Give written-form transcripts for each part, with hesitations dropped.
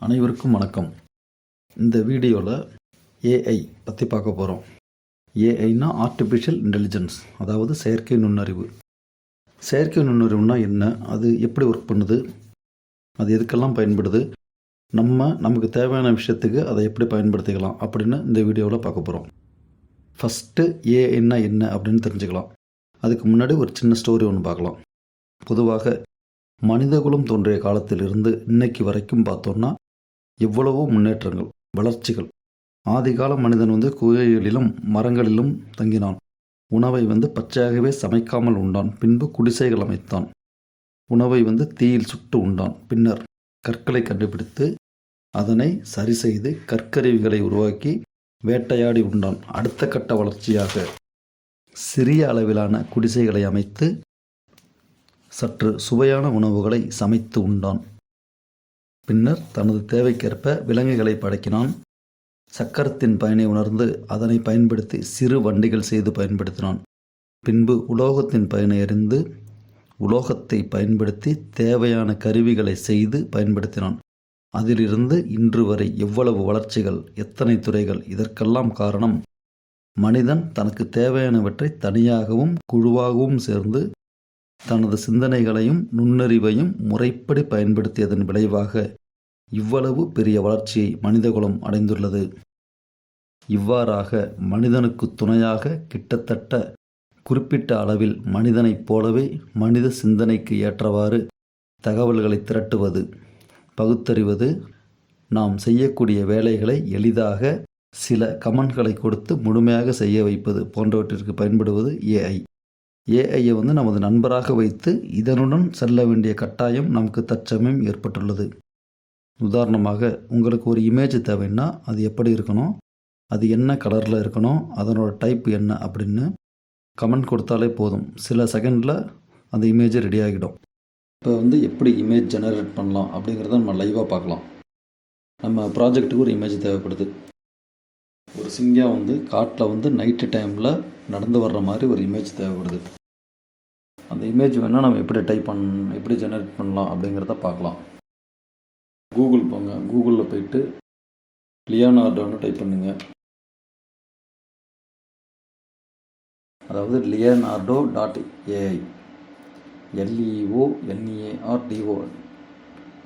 அனைவருக்கும் வணக்கம். இந்த வீடியோவில் ஏஐ பற்றி பார்க்க போகிறோம். ஏஐனா ஆர்டிஃபிஷியல் இன்டெலிஜென்ஸ், அதாவது செயற்கை நுண்ணறிவு. செயற்கை நுண்ணறிவுனா என்ன, அது எப்படி ஒர்க் பண்ணுது, அது எதுக்கெல்லாம் பயன்படுது, நமக்கு தேவையான விஷயத்துக்கு அதை எப்படி பயன்படுத்திக்கலாம் அப்படின்னு இந்த வீடியோவில் பார்க்க போகிறோம். ஃபஸ்ட்டு ஏஐனா என்ன அப்படின்னு தெரிஞ்சுக்கலாம். அதுக்கு முன்னாடி ஒரு சின்ன ஸ்டோரி ஒன்று பார்க்கலாம். பொதுவாக மனிதகுலம் தோன்றிய காலத்திலிருந்து இன்னைக்கு வரைக்கும் பார்த்தோன்னா எவ்வளவோ முன்னேற்றங்கள், வளர்ச்சிகள். ஆதிகால மனிதன் குகைகளிலும் மரங்களிலும் தங்கினான். உணவை பச்சையாகவே சமைக்காமல் உண்டான். பின்பு குடிசைகள் அமைத்தான். உணவை தீயில் சுட்டு உண்டான். பின்னர் கற்களை கண்டுபிடித்து அதனை சரி செய்து கற்கருவிகளை உருவாக்கி வேட்டையாடி உண்டான். அடுத்த கட்ட வளர்ச்சியாக சிறிய அளவிலான குடிசைகளை அமைத்து சற்று சுவையான உணவுகளை சமைத்து உண்டான். பின்னர் தனது தேவைக்கேற்ப விலங்குகளை படைக்கினான். சக்கரத்தின் பயனை உணர்ந்து அதனை பயன்படுத்தி சிறு வண்டிகள் செய்து பயன்படுத்தினான். பின்பு உலோகத்தின் பயனை அறிந்து உலோகத்தை பயன்படுத்தி தேவையான கருவிகளை செய்து பயன்படுத்தினான். அதிலிருந்து இன்று வரை எவ்வளவு வளர்ச்சிகள், எத்தனை துறைகள்! இதற்கெல்லாம் காரணம் மனிதன் தனக்கு தேவையானவற்றை தனியாகவும் குழுவாகவும் சேர்ந்து தனது சிந்தனைகளையும் நுண்ணறிவையும் முறைப்படி பயன்படுத்தியதன் விளைவாக இவ்வளவு பெரிய வளர்ச்சியை மனிதகுலம் அடைந்துள்ளது. இவ்வாறாக மனிதனுக்கு துணையாக கிட்டத்தட்ட குறிப்பிட்ட அளவில் மனிதனைப் போலவே மனித சிந்தனைக்கு ஏற்றவாறு தகவல்களை திரட்டுவது, பகுத்தறிவது, நாம் செய்யக்கூடிய வேலைகளை எளிதாக சில கமெண்ட்களை கொடுத்து முழுமையாக செய்ய வைப்பது போன்றவற்றிற்கு பயன்படுவது ஏஐ. ஏஐயை நமது நண்பராக வைத்து இதனுடன் செல்ல வேண்டிய கட்டாயம் நமக்கு தற்சமயம் ஏற்பட்டுள்ளது. உதாரணமாக, உங்களுக்கு ஒரு இமேஜ் தேவைன்னா அது எப்படி இருக்கணும், அது என்ன கலரில் இருக்கணும், அதனோட டைப் என்ன அப்படின்னு கமெண்ட் கொடுத்தாலே போதும். சில செகண்டில் அந்த இமேஜ் ரெடி ஆகிடும். இப்போ எப்படி இமேஜ் ஜெனரேட் பண்ணலாம் அப்படிங்கிறத நம்ம லைவாக பார்க்கலாம். நம்ம ப்ராஜெக்ட்டுக்கு ஒரு இமேஜ் தேவைப்படுது. ஒரு சிங்கம் காட்டில் நைட்டு டைமில் நடந்து வர்ற மாதிரி ஒரு இமேஜ் தேவைப்படுது. அந்த இமேஜ் வேணால் நம்ம எப்படி ஜெனரேட் பண்ணலாம் அப்படிங்கிறத பார்க்கலாம். கூகுள் போங்க. கூகுளில் போயிட்டு லியோனார்டோன்னு டைப் பண்ணுங்க. அதாவது leonardo.ai, LEONEARDO,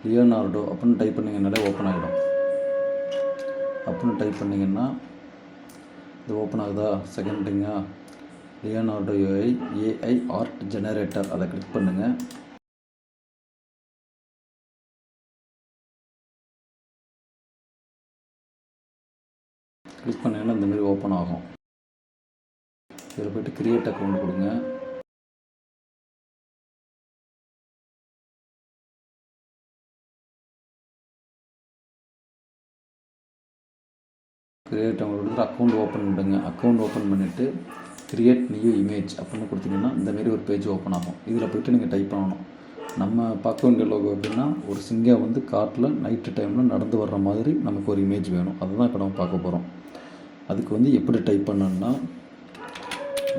லியோனார்டோ அப்படின்னு டைப் பண்ணிங்கனாலே ஓப்பன் ஆகிடும். அப்படின்னு டைப் பண்ணிங்கன்னா இது ஓப்பன் ஆகுதா? செகண்டுங்க லியோனார்டோ ஏஐ ஆர்ட் ஜெனரேட்டர், அதை கிளிக் பண்ணுங்கள். கிளிக் பண்ணிங்கன்னா இந்தமாரி ஓப்பன் ஆகும். இதில் போய்ட்டு கிரியேட் அக்கௌண்ட் கொடுங்க. கிரியேட் அக்கௌண்ட் ஓப்பன் பண்ணுங்க. அக்கௌண்ட் ஓப்பன் பண்ணிவிட்டு கிரியேட் நியூ இமேஜ் அப்படின்னு கொடுத்தீங்கன்னா இந்தமாரி ஒரு பேஜ் ஓப்பன் ஆகும். இதில் போய்ட்டு நீங்கள் டைப் பண்ணணும். நம்ம பார்க்க வேண்டிய லோகோ எப்படின்னா, ஒரு சிங்கம் காட்டில் நைட்டு டைமில் நடந்து வர்ற மாதிரி நமக்கு ஒரு இமேஜ் வேணும். அதுதான் இப்போ நம்ம பார்க்க போகிறோம். அதுக்கு எப்படி டைப் பண்ணணும்னா,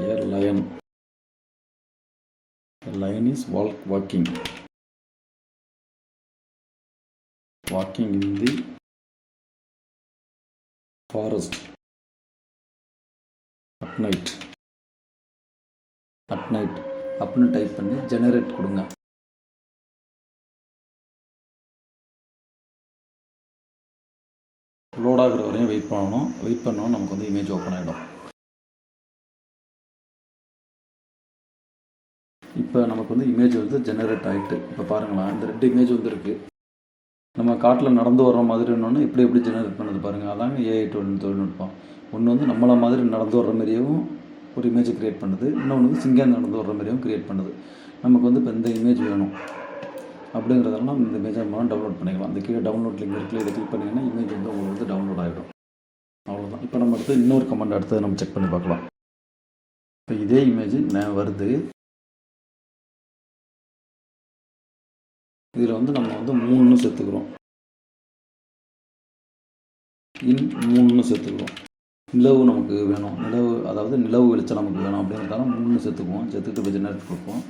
a lion is walking in the forest at night அப்படின்னு டைப் பண்ணி ஜெனரேட் கொடுங்க. லோட் ஆகிற வரையும் வெயிட் பண்ணணும். நமக்கு இமேஜ் ஓப்பன் ஆகிடும். இப்போ நமக்கு இமேஜ் ஜெனரேட் ஆகிட்டு, இப்போ பாருங்களேன், இந்த 2 இமேஜ் இருக்குது. நம்ம காட்டில் நடந்து வர்ற மாதிரி இன்னொன்று எப்படி ஜெனரேட் பண்ணுது பாருங்கள். அதாங்க ஏஐ தொழில்நுட்பம். ஒன்று நம்மளை மாதிரி நடந்து வர்ற மாதிரியும் ஒரு இமேஜ் க்ரியேட் பண்ணுது. இன்னொன்று சிங்கம் நடந்து வர்ற மாதிரியும் க்ரியேட் பண்ணுது. நமக்கு இப்போ இந்த இமேஜ் வேணும் அப்படிங்கிறதெல்லாம் இந்த இமேஜை நம்ம டவுன்லோட் பண்ணிக்கலாம். அந்த கீழே டவுன்லோட் லிங்க் இருக்குல்ல, இதை கிளிக் பண்ணிங்கன்னா இமேஜ் உங்களுக்கு டவுன்லோட் ஆகிடும். அவ்வளோதான். இப்போ நம்ம அடுத்து இன்னொரு கமெண்ட் அடுத்தது நம்ம செக் பண்ணி பார்க்கலாம். இப்போ இதே இமேஜ் வருது. இதில் நம்ம 3ன்னு சேர்த்துக்கிறோம். இன் 3ன்னு சேர்த்துக்கிறோம். நிலவு நமக்கு வேணும். அதாவது நிலவு வெளிச்சம் நமக்கு வேணும் அப்படிங்கிறதால 3ன்னு சேர்த்துக்குவோம். சேர்த்துக்கிட்டு இப்போ ஜெனரேட் கொடுப்போம்.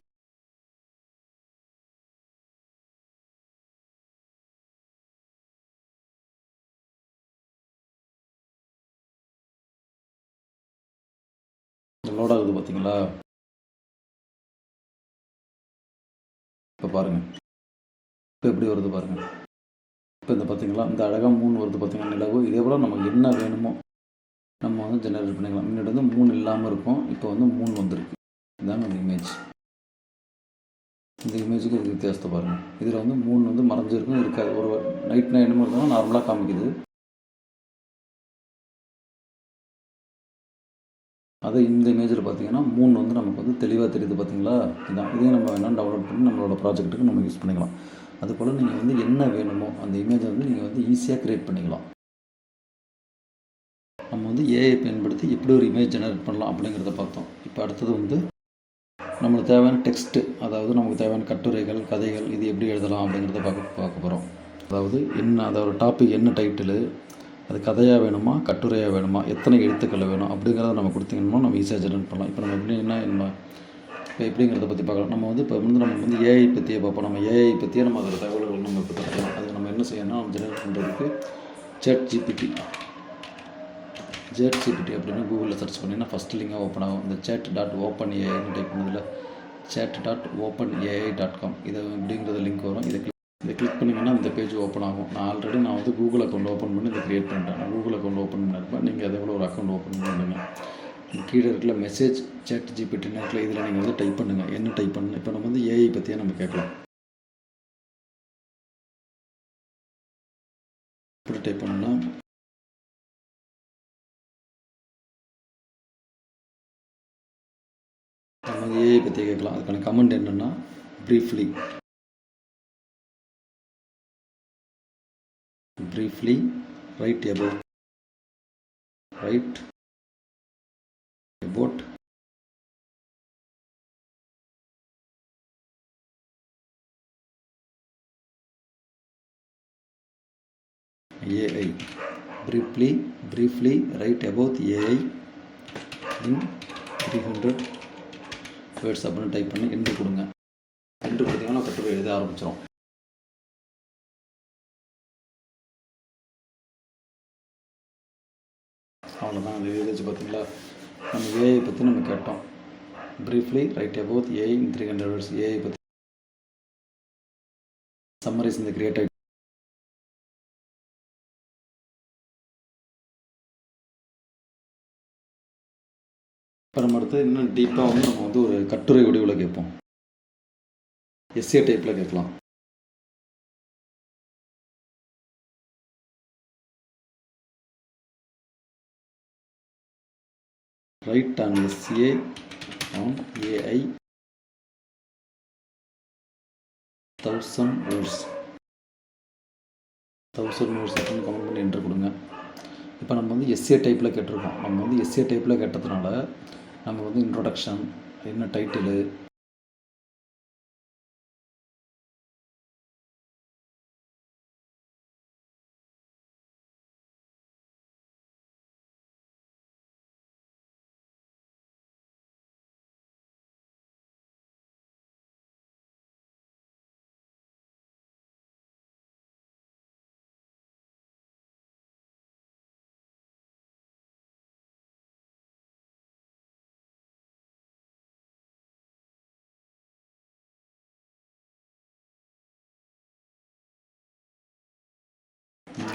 லோட் ஆகுது பார்த்தீங்களா? இப்போ பாருங்கள், இப்போ எப்படி வருது பாருங்கள். இப்போ இந்த பார்த்தீங்களா, இந்த அழகாக 3 வருது பார்த்தீங்கன்னா நிலவு. இதே போல் நமக்கு என்ன வேணுமோ நம்ம வந்து ஜெனரேட் பண்ணிக்கலாம். முன்னாடி வந்து 3 இல்லாமல் இருக்கும், இப்போ வந்து 3 வந்திருக்கு. இதுதாங்க அந்த இமேஜ். இந்த இமேஜுக்கு இதுக்கு வித்தியாசத்தை பாருங்கள். இதில் வந்து 3 வந்து மறைஞ்சிருக்கும், இருக்காது. ஒரு நைட் என்னமோ இருந்தாலும் நார்மலாக காமிக்குது. அதே இந்த இமேஜில் பார்த்தீங்கன்னா 3 வந்து நமக்கு வந்து தெளிவாக தெரியுது பார்த்தீங்களா? இதுதான். இதையும் நம்ம வேணால் டவுன்லோட் பண்ணி நம்மளோட ப்ராஜெக்ட்டுக்கு நம்ம யூஸ் பண்ணிக்கலாம். அதுபோல் நீங்கள் வந்து என்ன வேணுமோ அந்த இமேஜை வந்து நீங்கள் வந்து ஈஸியாக க்ரியேட் பண்ணிக்கலாம். நம்ம வந்து ஏஐ பயன்படுத்தி எப்படி ஒரு இமேஜ் ஜெனரேட் பண்ணலாம் அப்படிங்கிறத பார்த்தோம். இப்போ அடுத்தது வந்து நம்மளுக்கு தேவையான டெக்ஸ்ட்டு, அதாவது நமக்கு தேவையான கட்டுரைகள், கதைகள், இது எப்படி எழுதலாம் அப்படிங்கிறத பார்க்க போகிறோம். அதாவது என்ன, அதோட டாபிக் என்ன, டைட்டிலு, அது கதையாக வேணுமா, கட்டுரையாக வேணுமா, எத்தனை எழுத்துக்கள் வேணும் அப்படிங்கிறத நம்ம கொடுத்தீங்கன்னா நம்ம ஈஸியாக ஜெனரேட் பண்ணலாம். இப்போ நம்ம எப்படின்னா இப்போ எப்படிங்கிறத பற்றி பார்க்கலாம். நம்ம வந்து இப்போ வந்து நம்ம வந்து ஏஐ பற்றியே பார்ப்போம். நம்ம ஏஐ பற்றியே நம்ம அதோட தகவல்கள் நம்ம இப்போ தரலாம். அதுக்கு நம்ம என்ன செய்யணும்னா, நம்ம ஜெனரேட் பண்ணுறதுக்கு சேட் ஜிபிடி அப்படின்னு கூகுளில் சர்ச் பண்ணிங்கன்னா ஃபஸ்ட் லிங்காக ஓப்பன் ஆகும். இந்த chat.openai டைப் பண்ணதில் chat.openai.com இது இப்படிங்கிறது லிங்க் வரும். இதை கிளிக் பண்ணிங்கன்னா இந்த பேஜ் ஓப்பன் ஆகும். நான் வந்து கூகுள் அக்கௌண்ட் ஓப்பன் பண்ணி இதை க்ரியேட் பண்ணிட்டேன். நான் கூகுள் அக்கௌண்ட் ஓப்பன் பண்ணியிருப்பேன். நீங்கள் அதே போல் ஒரு அக்கௌண்ட் ஓப்பன் பண்ணுங்க. கீழே இருக்கிற மெசேஜ் சேட் ஜிபிடின்னு இருக்கல, இதில் நீங்கள் வந்து டைப் பண்ணுங்கள். என்ன டைப் பண்ணணும், இப்போ நம்ம வந்து ஏஐ பற்றியே நம்ம கேட்கலாம். இப்படி டைப் பண்ணோன்னா நம்ம வந்து ஏஐ பற்றி கேட்கலாம். அதுக்கான கமெண்ட் என்னென்னா briefly write about AI. Briefly write about AI in 300 words அப்படின்னு டைப் பண்ணி என்ட்ரு கொடுங்க. என்ட்ரு கொடுத்தீங்கன்னா கட்டுரை எழுத ஆரம்பிச்சிடும். அவ்வளோதான். அந்த எழுதிச்சு பார்த்தீங்களா? நம்ம ஏஐ பற்றி நம்ம கேட்டோம். Briefly right about AI in 300 words. AI பற்றி சம்மரைஸ் இந்த கிரியேட் ஆகி இப்போ நம்ம அடுத்து இன்னும் டீப்பாக வந்து நம்ம வந்து ஒரு கட்டுரை வடிவில் கேட்போம். எஸ்ஏ டைப்பில் கேட்கலாம். Write an essay on AI 1000 words அப்படின்னு கமெண்ட் பண்ணி என்ட்ரு கொடுங்க. இப்போ நம்ம வந்து எஸ்ஏ டைப்பில் கேட்டிருக்கோம். நம்ம வந்து எஸ்ஏ டைப்பில் கேட்டதுனால நம்ம வந்து இன்ட்ரோடக்ஷன், என்ன டைட்டிலு,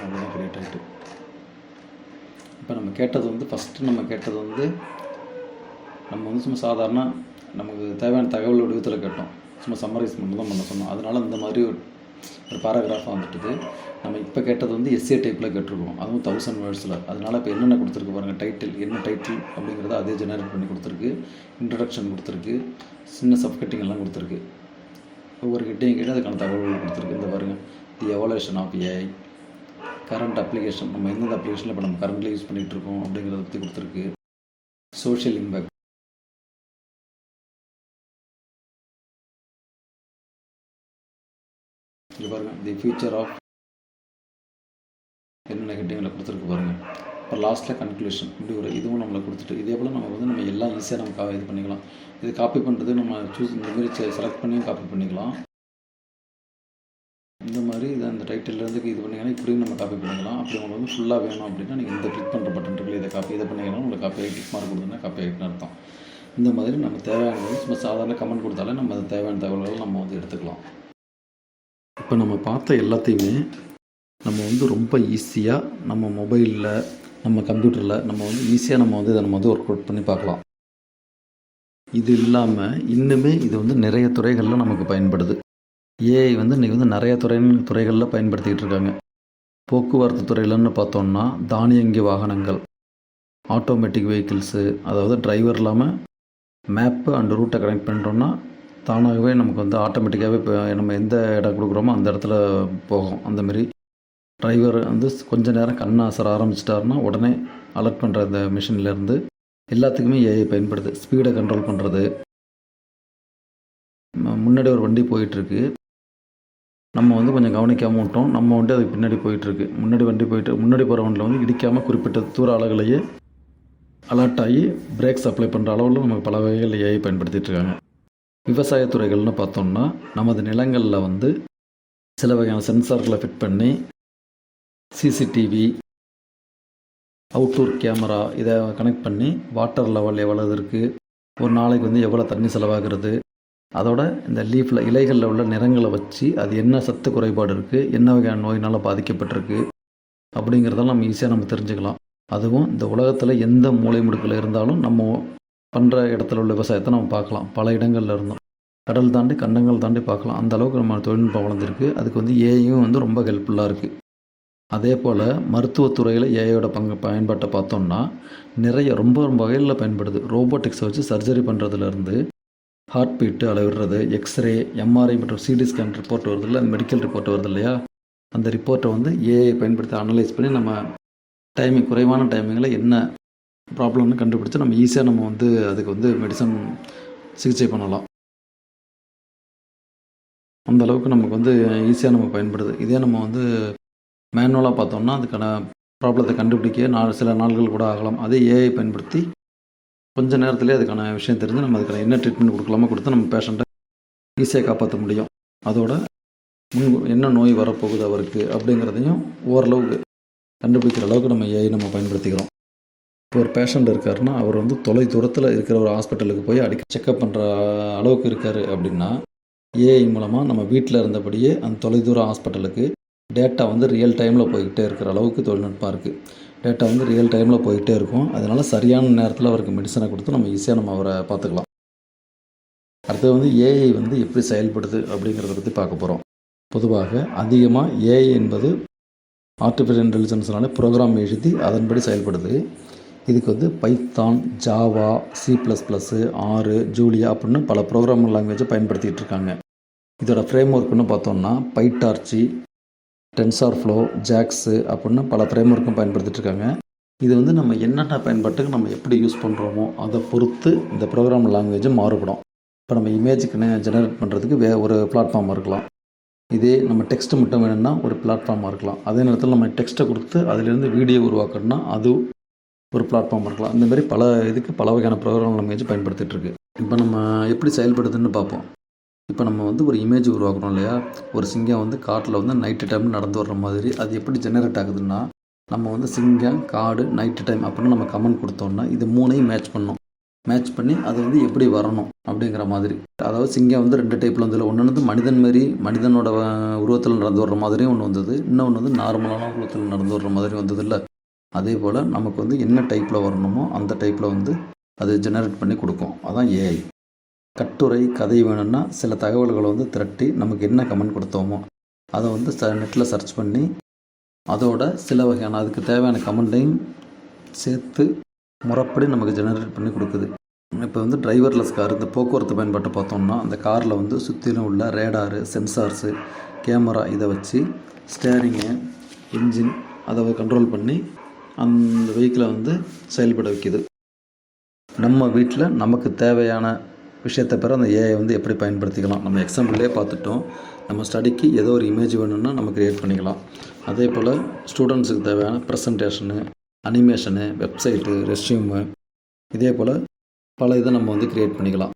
அதெல்லாம் கிரியேட் ஆகிட்டு. இப்போ நம்ம கேட்டது வந்து ஃபஸ்ட்டு நம்ம கேட்டது வந்து நம்ம வந்து சும்மா சாதாரண நமக்கு தேவையான தகவல் வடிவத்தில் கேட்டோம். சும்மா சம்மரைஸ் மட்டும் தான் பண்ண சொன்னோம். அதனால் இந்த மாதிரி ஒரு பேராகிராஃபாக வந்துட்டுது. நம்ம இப்போ கேட்டது வந்து எஸ்ஏ டைப்பில் கேட்டிருக்கோம், அதுவும் 1000 wordsல. அதனால் இப்போ என்னென்ன கொடுத்துருக்கு பாருங்கள். டைட்டில், என்ன டைட்டில் அப்படிங்கிறத அதே ஜெனரேட் பண்ணி கொடுத்துருக்கு. இன்ட்ரடக்ஷன் கொடுத்துருக்கு, சின்ன சப்கட்டிங் எல்லாம் கொடுத்துருக்கு. ஒவ்வொரு கிட்டையும் கேட்டு அதுக்கான தகவல்கள் கொடுத்துருக்கு. இந்த பாருங்கள், the evolution of AI, current application, நம்ம எந்தெந்த அப்ளிகேஷனில் இப்போ நம்ம கரண்ட்லி யூஸ் பண்ணிகிட்டு இருக்கோம் அப்படிங்கிறத பற்றி கொடுத்துருக்கு. சோஷியல் இம்பேக்ட், இங்கே பாருங்கள், தி ஃபியூச்சர் ஆஃப் என்னென்ன ஹெட்டிங்கில் கொடுத்துருக்கு பாருங்கள். இப்போ லாஸ்ட்டில் கன்க்ளூஷன், இப்படி ஒரு இதுவும் நம்மளை கொடுத்துட்டு இதே போல் நம்ம வந்து நம்ம எல்லாம் ஈஸியாக நம்ம இது பண்ணிக்கலாம். இது காப்பி பண்ணுறது நம்ம இந்த மாதிரி செலக்ட் பண்ணியும் காப்பி பண்ணிக்கலாம். இந்த மாதிரி இதை அந்த டைட்டிலேருந்து இது பண்ணிங்கன்னா இப்படியும் நம்ம காப்பி பண்ணிக்கலாம். அப்படி உங்களுக்கு வந்து ஃபுல்லாக வேணும் அப்படின்னா நீங்கள் இந்த கிளிக் பண்ணுற பட்டன் இருக்குல்ல, இதை பண்ணிங்கன்னா உங்களுக்கு காப்பி கிளிக் மார்க் கொடுத்தீங்கன்னா காப்பி ஆகிட்டுன்னு அர்த்தம். இந்த மாதிரி நம்ம தேவையானது சும்மா சாதாரண கமெண்ட் கொடுத்தாலே நம்ம அது தேவையான தகவல்களை நம்ம வந்து எடுத்துக்கலாம். இப்போ நம்ம பார்த்த எல்லாத்தையுமே நம்ம வந்து ரொம்ப ஈஸியாக நம்ம மொபைலில், நம்ம கம்ப்யூட்டரில் நம்ம வந்து ஈஸியாக நம்ம வந்து இதை நம்ம வந்து ஒர்க் அவுட் பண்ணி பார்க்கலாம். இது இல்லாமல் இன்னுமே இது வந்து நிறைய துறைகளில் நமக்கு பயன்படுது. ஏஐ வந்து இன்றைக்கி வந்து நிறைய துறைகளில் பயன்படுத்திக்கிட்டு இருக்காங்க. போக்குவரத்து துறையிலன்னு பார்த்தோம்னா தானியங்கி வாகனங்கள், ஆட்டோமேட்டிக் வெஹிக்கிள்ஸு, அதாவது டிரைவர் இல்லாமல் மேப்பு அண்ட் ரூட்டை கனெக்ட் பண்ணிட்டோம்னா தானாகவே நமக்கு வந்து ஆட்டோமேட்டிக்காகவே இப்போ நம்ம எந்த இடம் கொடுக்குறோமோ அந்த இடத்துல போகும். அந்தமாரி டிரைவர் வந்து கொஞ்சம் நேரம் கண் அசர ஆரம்பிச்சிட்டாருன்னா உடனே அலர்ட் பண்ணுற இந்த மிஷின்லேருந்து எல்லாத்துக்குமே ஏஐ பயன்படுது. ஸ்பீடை கண்ட்ரோல் பண்ணுறது. முன்னாடி ஒரு வண்டி போயிட்டுருக்கு, நம்ம வந்து கொஞ்சம் கவனிக்காமல் விட்டோம், நம்ம வண்டி அதுக்கு பின்னாடி போயிட்டுருக்கு. முன்னாடி போகிற வண்டியில் வந்து இடிக்காமல் குறிப்பிட்ட தூர அளவுகளையே அலர்ட் ஆகி பிரேக்ஸ் அப்ளை பண்ணுற அளவில் நமக்கு பல வகைகள் ஏஐ பயன்படுத்திகிட்டு இருக்காங்க. விவசாயத்துறைகள்னு பார்த்தோம்னா நமது நிலங்களில் வந்து சில வகையான சென்சார்களை ஃபிட் பண்ணி சிசிடிவி, அவுட்டோர் கேமரா இதை கனெக்ட் பண்ணி வாட்டர் லெவல் எவ்வளவு இருக்குது, ஒரு நாளைக்கு வந்து எவ்வளோ தண்ணி செலவாகிறது, அதோட இந்த லீஃபில் இலைகளில் உள்ள நிறங்களை வச்சு அது என்ன சத்து குறைபாடு இருக்குது, என்ன வகையான நோயினால் பாதிக்கப்பட்டிருக்கு அப்படிங்கிறதெல்லாம் நம்ம ஈஸியாக நம்ம தெரிஞ்சுக்கலாம். அதுவும் இந்த உலகத்தில் எந்த மூலை முடுக்கில் இருந்தாலும் நம்ம பண்ணுற இடத்துல உள்ள விவசாயத்தை நம்ம பார்க்கலாம். பல இடங்களில் இருந்தோம், கடல் தாண்டி கண்டங்கள் தாண்டி பார்க்கலாம். அந்த அளவுக்கு நம்ம தொழில்நுட்பம் வளர்ந்துருக்கு. அதுக்கு வந்து ஏஐயும் வந்து ரொம்ப ஹெல்ப்ஃபுல்லாக இருக்குது. அதே போல் மருத்துவத்துறையில் ஏஐயோட பயன்பாட்டை பார்த்தோம்னா நிறைய ரொம்ப வகைகளில் பயன்படுது. ரோபோட்டிக்ஸை வச்சு சர்ஜரி பண்ணுறதுலேருந்து ஹார்ட் பீட்டு அளவிடுறது, எக்ஸ்ரே, எம்ஆர்ஐ மற்றும் சிடி ஸ்கேன் ரிப்போர்ட் வருது இல்லை, மெடிக்கல் ரிப்போர்ட் வருது இல்லையா, அந்த ரிப்போர்ட்டை வந்து ஏஐ பயன்படுத்தி அனலைஸ் பண்ணி நம்ம குறைவான டைமிங்கில் என்ன ப்ராப்ளம்னு கண்டுபிடிச்சி நம்ம ஈஸியாக நம்ம வந்து அதுக்கு வந்து மெடிசன் சிகிச்சை பண்ணலாம். அந்த அளவுக்கு நமக்கு வந்து ஈஸியாக நம்ம பயன்படுது. இதே நம்ம வந்து மேனுவலாக பார்த்தோம்னா அதுக்கான ப்ராப்ளத்தை கண்டுபிடிக்க சில நாள்கள் கூட ஆகலாம். அதே ஏஐ பயன்படுத்தி கொஞ்சம் நேரத்துலேயே அதுக்கான விஷயம் தெரிஞ்சு நம்ம அதுக்கான என்ன ட்ரீட்மெண்ட் கொடுக்கலாமோ கொடுத்து நம்ம பேஷண்ட்டை ஈஸியாக காப்பாற்ற முடியும். அதோட என்ன நோய் வரப்போகுது அவருக்கு அப்படிங்கிறதையும் ஓரளவுக்கு கண்டுபிடிக்கிற அளவுக்கு நம்ம ஏஐ நம்ம பயன்படுத்திக்கிறோம். இப்போ ஒரு பேஷண்ட் இருக்காருன்னா அவர் வந்து தொலை தூரத்தில் இருக்கிற ஒரு ஹாஸ்பிட்டலுக்கு போய் அடிக்கடி செக்அப் பண்ணுற அளவுக்கு இருக்கார் அப்படின்னா ஏஐ மூலமாக நம்ம வீட்டில் இருந்தபடியே அந்த தொலைதூர ஹாஸ்பிட்டலுக்கு டேட்டா வந்து ரியல் டைமில் போய்கிட்டே இருக்கிற அளவுக்கு தொழில்நுட்பம் இருக்குது. டேட்டா வந்து ரியல் டைமில் போய்கிட்டே இருக்கும். அதனால் சரியான நேரத்தில் அவருக்கு மெடிசனை கொடுத்து நம்ம ஈஸியாக நம்ம அவரை பார்த்துக்கலாம். அடுத்தது வந்து ஏஐ வந்து எப்படி செயல்படுது அப்படிங்கிறத பற்றி பார்க்க போகிறோம். பொதுவாக அதிகமாக ஏஐ என்பது ஆர்டிஃபிஷியல் இன்டெலிஜென்ஸ்னால ப்ரோக்ராம் எழுதி அதன்படி செயல்படுது. இதுக்கு வந்து Python, Java, C++, R, Julia அப்படின்னு பல ப்ரோக்ராமிங் லாங்குவேஜை பயன்படுத்திகிட்டு இருக்காங்க. இதோட ஃப்ரேம் ஒர்க்குன்னு பார்த்தோம்னா பைடார்ச்சி, டென்சார்ஃப்ளோ, ஜாக்ஸு அப்படின்னு பல ஃப்ரேம் ஒர்க்கும் பயன்படுத்திகிட்டு இருக்காங்க. இது வந்து நம்ம என்னென்ன பயன்பாட்டுக்கு நம்ம எப்படி யூஸ் பண்ணுறோமோ அதை பொறுத்து இந்த ப்ரோக்ராம் லாங்குவேஜும் மாறுபடும். இப்போ நம்ம இமேஜுக்குன்னு ஜெனரேட் பண்ணுறதுக்கு ஒரு பிளாட்ஃபார்ம் இருக்கலாம். இதே நம்ம டெக்ஸ்ட்டு மட்டும் வேணும்னா ஒரு பிளாட்ஃபார்மாக இருக்கலாம். அதே நேரத்தில் நம்ம டெக்ஸ்ட்டை கொடுத்து அதிலேருந்து வீடியோ உருவாக்கணும்னா அது ஒரு பிளாட்ஃபார்ம் இருக்கலாம். இந்த மாதிரி பல இதுக்கு பல வகையான ப்ரோக்ராம் லாங்குவேஜ் பயன்படுத்திகிட்ருக்கு. இப்போ நம்ம எப்படி செயல்படுதுன்னு பார்ப்போம். இப்போ நம்ம வந்து ஒரு இமேஜ் உருவாக்குறோம் இல்லையா, ஒரு சிங்கம் வந்து காட்டில் வந்து நைட்டு டைமில் நடந்து வர்ற மாதிரி அது எப்படி ஜெனரேட் ஆகுதுன்னா நம்ம வந்து சிங்கம், காடு, நைட்டு டைம் அப்படின்னு நம்ம கமெண்ட் கொடுத்தோம்னா இது மூணையும் மேட்ச் பண்ணி அது வந்து எப்படி வரணும் அப்படிங்கிற மாதிரி. அதாவது சிங்கம் வந்து 2 டைப்பில் வந்ததில்ல. ஒன்று வந்து மனிதனோட உருவத்தில் நடந்து வர்ற மாதிரியும் ஒன்று வந்தது, இன்னொன்று வந்து நார்மலான உருவத்தில் நடந்து வர்ற மாதிரி வந்ததில்லை. அதே போல் நமக்கு வந்து என்ன டைப்பில் வரணுமோ அந்த டைப்பில் வந்து அது ஜெனரேட் பண்ணி கொடுக்கும். அதான் ஏஐ. கட்டுரை, கதை வேணும்னா சில தகவல்களை வந்து திரட்டி நமக்கு என்ன கமெண்ட் கொடுத்தோமோ அதை வந்து நெட்டில் சர்ச் பண்ணி அதோட சில வகையான அதுக்கு தேவையான கமெண்ட்டையும் சேர்த்து முறைப்படி நமக்கு ஜெனரேட் பண்ணி கொடுக்குது. இப்போ வந்து டிரைவர்லெஸ் கார், இந்த போக்குவரத்து பயன்பாட்டை பார்த்தோம்னா அந்த காரில் வந்து சுற்றிலும் உள்ள ரேடாரு, சென்சார்ஸு, கேமரா இதை வச்சு ஸ்டேரிங்கு, இன்ஜின் அதை கண்ட்ரோல் பண்ணி அந்த வெஹிக்கிளை வந்து செயல்பட வைக்கிது. நம்ம வீட்டில் நமக்கு தேவையான விஷயத்தை பெற அந்த ஏஐ வந்து எப்படி பயன்படுத்திக்கலாம். நம்ம எக்ஸாம்பிள்லேயே பார்த்துட்டோம். நம்ம ஸ்டடிக்கு ஏதோ ஒரு இமேஜ் வேணும்னா நம்ம க்ரியேட் பண்ணிக்கலாம். அதே போல் ஸ்டூடெண்ட்ஸுக்கு தேவையான ப்ரெசன்டேஷனு, அனிமேஷனு, வெப்சைட்டு, ரெஸ்யூமு, இதே போல் பல இதை நம்ம வந்து க்ரியேட் பண்ணிக்கலாம்.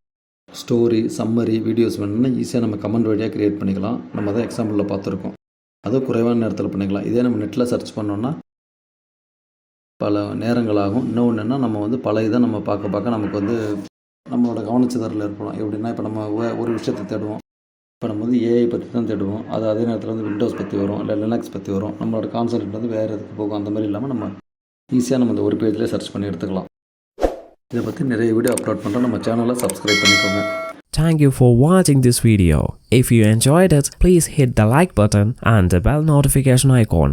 ஸ்டோரி, சம்மரி, வீடியோஸ் வேணும்னா ஈஸியாக நம்ம கமெண்ட் வழியாக க்ரியேட் பண்ணிக்கலாம். நம்ம தான் எக்ஸாம்பிளில் பார்த்துருக்கோம். அதுவும் குறைவான நேரத்தில் பண்ணிக்கலாம். இதே நம்ம நெட்டில் சர்ச் பண்ணோன்னா பல நேரங்களாகும். இன்னொன்றுன்னா நம்ம வந்து பல இதை நம்ம பார்க்க நமக்கு வந்து நம்மளோட கவனச்சிதறல் ஏற்படும். எப்படின்னா இப்போ நம்ம ஒரு விஷயத்தை தேடுவோம். இப்போ நம்ம வந்து ஏஐ பற்றி தான் தேடுவோம். அது அதே நேரத்தில் வந்து விண்டோஸ் பற்றி வரும், இல்லை லினக்ஸ் பற்றி வரும். நம்மளோட கான்சென்ட்ரேட் வந்து வேறு எதுக்கு போகும். அந்த மாதிரி இல்லாமல் நம்ம ஈஸியாக நம்ம இந்த ஒரு பேஜ்லேயே சர்ச் பண்ணி எடுத்துக்கலாம். இதை பற்றி நிறைய வீடியோ அப்லோட் பண்ணுறோம். நம்ம சேனலை சப்ஸ்கிரைப் பண்ணிக்கோங்க. Thank you for watching this video. If you enjoyed it, please hit the like button and the bell notification icon.